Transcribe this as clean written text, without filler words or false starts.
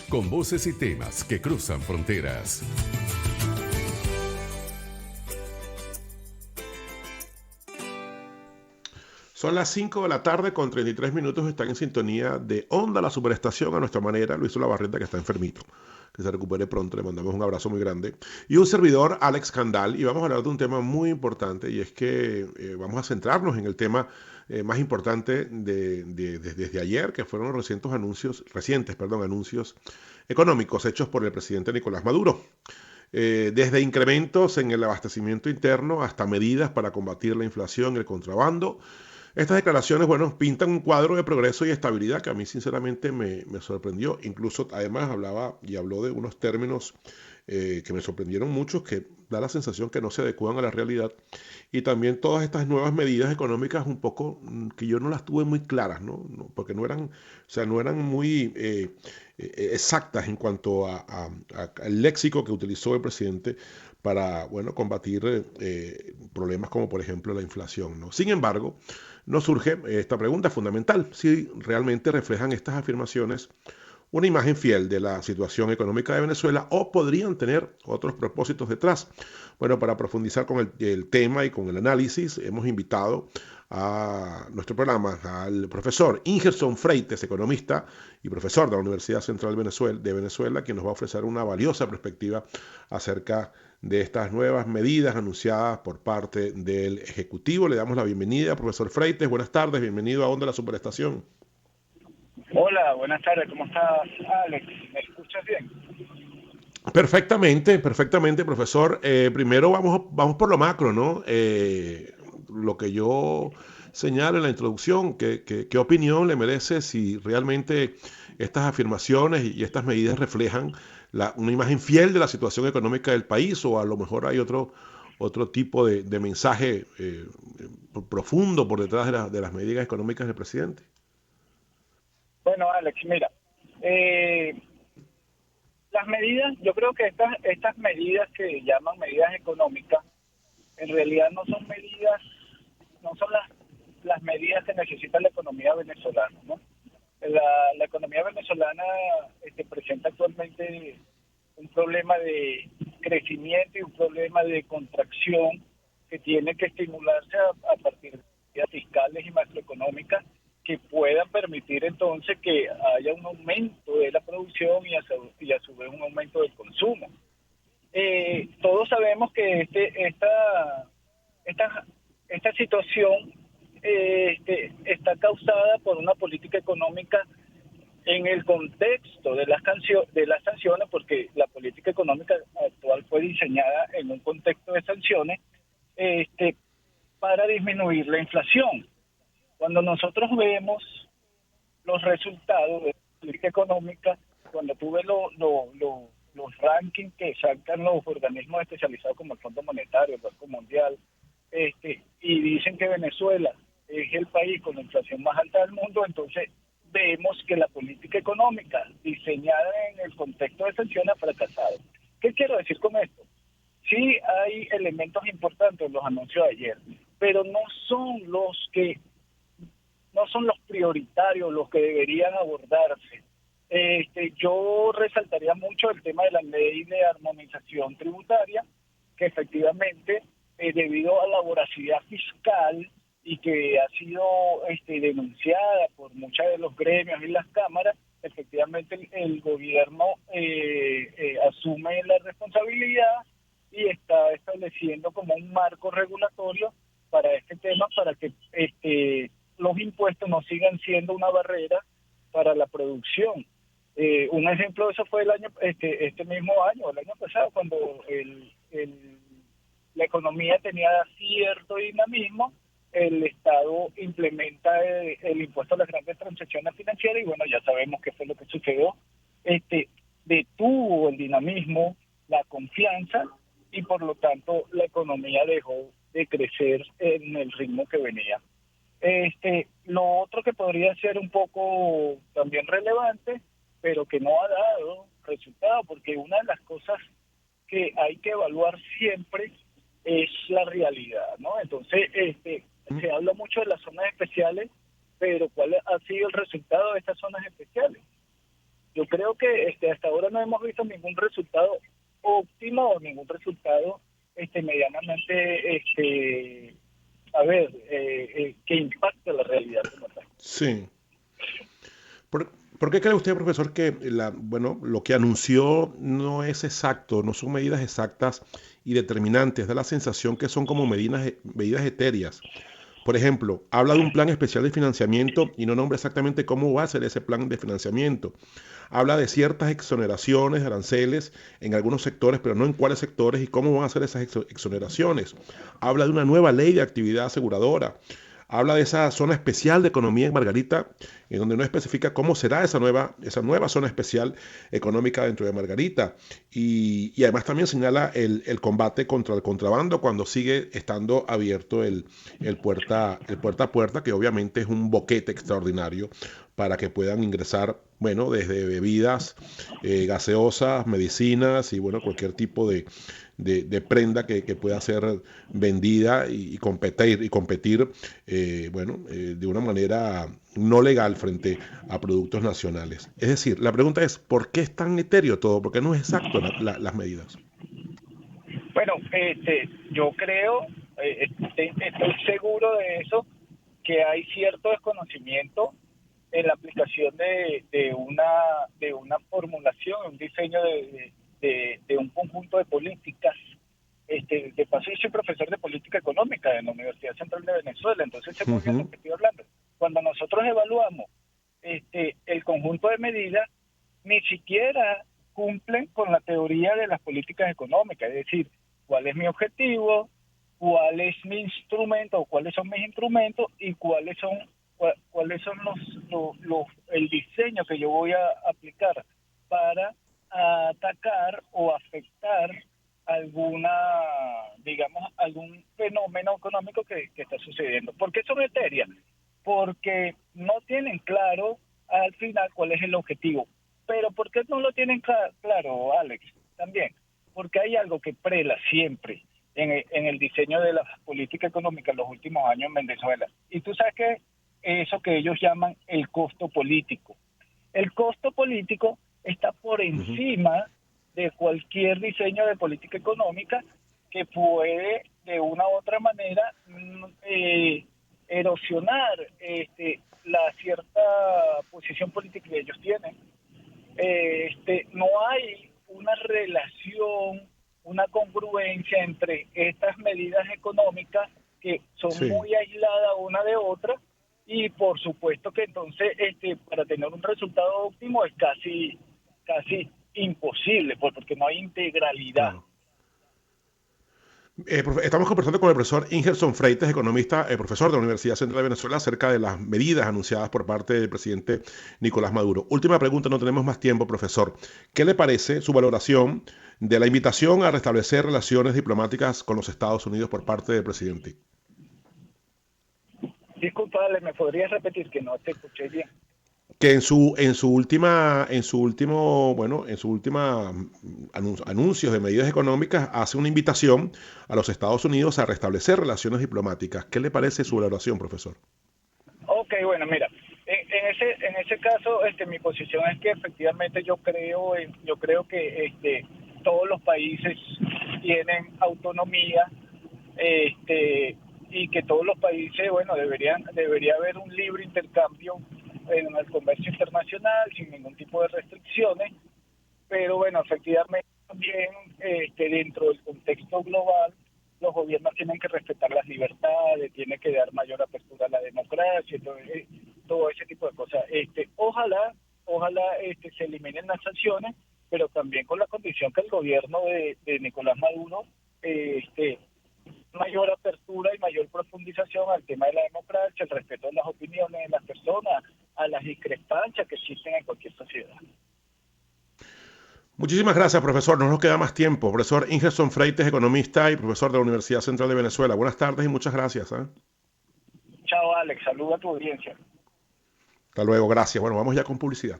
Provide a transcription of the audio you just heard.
con voces y temas que cruzan fronteras. Son las 5 de la tarde con 33 minutos. Están en sintonía de Onda, la superestación a nuestra manera. Luis Barreta, que está enfermito. Que se recupere pronto. Le mandamos un abrazo muy grande. Y un servidor, Alex Candal. Y vamos a hablar de un tema muy importante. Y es que vamos a centrarnos en el tema más importante desde ayer, que fueron los recientes anuncios económicos hechos por el presidente Nicolás Maduro. Desde incrementos en el abastecimiento interno hasta medidas para combatir la inflación y el contrabando. Estas declaraciones, bueno, pintan un cuadro de progreso y estabilidad que a mí sinceramente me sorprendió. Incluso, además, habló de unos términos que me sorprendieron mucho, que da la sensación que no se adecúan a la realidad. Y también todas estas nuevas medidas económicas un poco que yo no las tuve muy claras, ¿no? Porque no eran muy exactas en cuanto al léxico que utilizó el presidente para, bueno, combatir problemas como por ejemplo la inflación, ¿no? Sin embargo, nos surge esta pregunta fundamental: si realmente reflejan estas afirmaciones una imagen fiel de la situación económica de Venezuela o podrían tener otros propósitos detrás. Bueno, para profundizar con el tema y con el análisis, hemos invitado a nuestro programa al profesor Ingerson Freites, economista y profesor de la Universidad Central de Venezuela, quien nos va a ofrecer una valiosa perspectiva acerca de estas nuevas medidas anunciadas por parte del Ejecutivo. Le damos la bienvenida, profesor Freites. Buenas tardes, bienvenido a Onda la Superestación. Hola, buenas tardes, ¿cómo estás, Alex? ¿Me escuchas bien? Perfectamente, perfectamente, profesor. Primero vamos por lo macro, ¿no? Lo que yo señalo en la introducción, ¿qué opinión le merece si realmente estas afirmaciones y estas medidas reflejan una imagen fiel de la situación económica del país, o a lo mejor hay otro tipo de mensaje profundo por detrás de las medidas económicas del presidente? Bueno, Alex, mira, eh, las medidas, yo creo que estas medidas que llaman medidas económicas, en realidad no son medidas, no son las medidas que necesita la economía venezolana, ¿no? La economía venezolana presenta actualmente un problema de crecimiento y un problema de contracción que tiene que estimularse a partir de medidas fiscales y macroeconómicas que puedan permitir entonces que haya un aumento de la producción y a su vez un aumento del consumo. Todos sabemos que esta, esta situación está causada por una política económica en el contexto de las sanciones, porque la política económica actual fue diseñada en un contexto de sanciones para disminuir la inflación. Cuando nosotros vemos los resultados de la política económica, cuando tú ves los rankings que sacan los organismos especializados como el Fondo Monetario, el Banco Mundial, y dicen que Venezuela es el país con la inflación más alta del mundo, entonces vemos que la política económica diseñada en el contexto de sanciones ha fracasado. ¿Qué quiero decir con esto? Sí hay elementos importantes en los anuncios de ayer, pero no son los prioritarios los que deberían abordarse. Yo resaltaría mucho el tema de la ley de armonización tributaria, que efectivamente, debido a la voracidad fiscal y que ha sido denunciada por muchos de los gremios y las cámaras, efectivamente el gobierno asume la responsabilidad y está estableciendo como un marco regulatorio para este tema, para que los impuestos no sigan siendo una barrera para la producción. Un ejemplo de eso fue este mismo año, el año pasado, cuando la economía tenía cierto dinamismo, el Estado implementa el impuesto a las grandes transacciones financieras y bueno, ya sabemos qué fue lo que sucedió. Detuvo el dinamismo, la confianza y por lo tanto la economía dejó de crecer en el ritmo que venía. Lo otro que podría ser un poco también relevante, pero que no ha dado resultado, porque una de las cosas que hay que evaluar siempre es la realidad, ¿no? Entonces, se habla mucho de las zonas especiales, pero ¿cuál ha sido el resultado de estas zonas especiales? Yo creo que hasta ahora no hemos visto ningún resultado óptimo o ningún resultado medianamente, que impacte la realidad como tal. Sí. ¿Por qué cree usted, profesor, que lo que anunció no es exacto, no son medidas exactas y determinantes? Da la sensación que son como medidas etéreas. Por ejemplo, habla de un plan especial de financiamiento y no nombra exactamente cómo va a ser ese plan de financiamiento. Habla de ciertas exoneraciones, aranceles en algunos sectores, pero no en cuáles sectores y cómo van a ser esas exoneraciones. Habla de una nueva ley de actividad aseguradora. Habla de esa zona especial de economía en Margarita, en donde no especifica cómo será esa nueva zona especial económica dentro de Margarita. Y además también señala el combate contra el contrabando cuando sigue estando abierto el puerta a puerta, que obviamente es un boquete extraordinario para que puedan ingresar, bueno, desde bebidas gaseosas, medicinas y, bueno, cualquier tipo de prenda que pueda ser vendida y competir de una manera no legal frente a productos nacionales. Es decir, la pregunta es, ¿por qué es tan etéreo todo? ¿Por qué no es exacto las medidas? Bueno, yo creo, estoy seguro de eso, que hay cierto desconocimiento en la aplicación de una formulación, un diseño de un conjunto de políticas. De paso, yo soy profesor de política económica en la Universidad Central de Venezuela, entonces sé muy bien lo Ujú. que estoy hablando. Cuando nosotros evaluamos el conjunto de medidas, ni siquiera cumplen con la teoría de las políticas económicas, es decir, cuál es mi objetivo, cuál es mi instrumento o cuáles son mis instrumentos y cuáles son el diseño que yo voy a aplicar para atacar o afectar alguna, digamos, algún fenómeno económico que está sucediendo. ¿Por qué son etéreas? Porque no tienen claro al final cuál es el objetivo. Pero ¿por qué no lo tienen claro, Alex? También, porque hay algo que prela siempre en el diseño de la política económica en los últimos años en Venezuela. Y tú sabes que eso que ellos llaman el costo político. El costo político está por Ujú. encima de cualquier diseño de política económica que puede de una u otra manera erosionar la cierta posición política que ellos tienen. No hay una relación, una congruencia entre estas medidas económicas que son Sí. muy aisladas una de otra y por supuesto que entonces para tener un resultado óptimo es casi imposible porque no hay integralidad. Claro. Estamos conversando con el profesor Ingerson Freites, economista, profesor de la Universidad Central de Venezuela, acerca de las medidas anunciadas por parte del presidente Nicolás Maduro. Última pregunta, no tenemos más tiempo, profesor. ¿Qué le parece su valoración de la invitación a restablecer relaciones diplomáticas con los Estados Unidos por parte del presidente? Disculpa, Ale, ¿me podrías repetir que no te escuché bien? Que en su última anuncios de medidas económicas hace una invitación a los Estados Unidos a restablecer relaciones diplomáticas. ¿Qué le parece su valoración, profesor? Ok, bueno, mira, en ese caso, mi posición es que efectivamente yo creo que todos los países tienen autonomía, y que todos los países, bueno, debería haber un libre intercambio en el comercio internacional sin ningún tipo de restricciones, pero bueno, efectivamente también dentro del contexto global los gobiernos tienen que respetar las libertades, tienen que dar mayor apertura a la democracia, todo ese tipo de cosas. Ojalá se eliminen las sanciones, pero también con la condición que el gobierno de Nicolás Maduro mayor apertura y mayor profundización al tema de la democracia, el respeto de las opiniones de las personas, a las discrepancias que existen en cualquier sociedad. Muchísimas gracias, profesor. No nos queda más tiempo. Profesor Ingerson Freites, economista y profesor de la Universidad Central de Venezuela. Buenas tardes y muchas gracias. Chao, Alex. Saluda a tu audiencia. Hasta luego, gracias. Bueno, vamos ya con publicidad.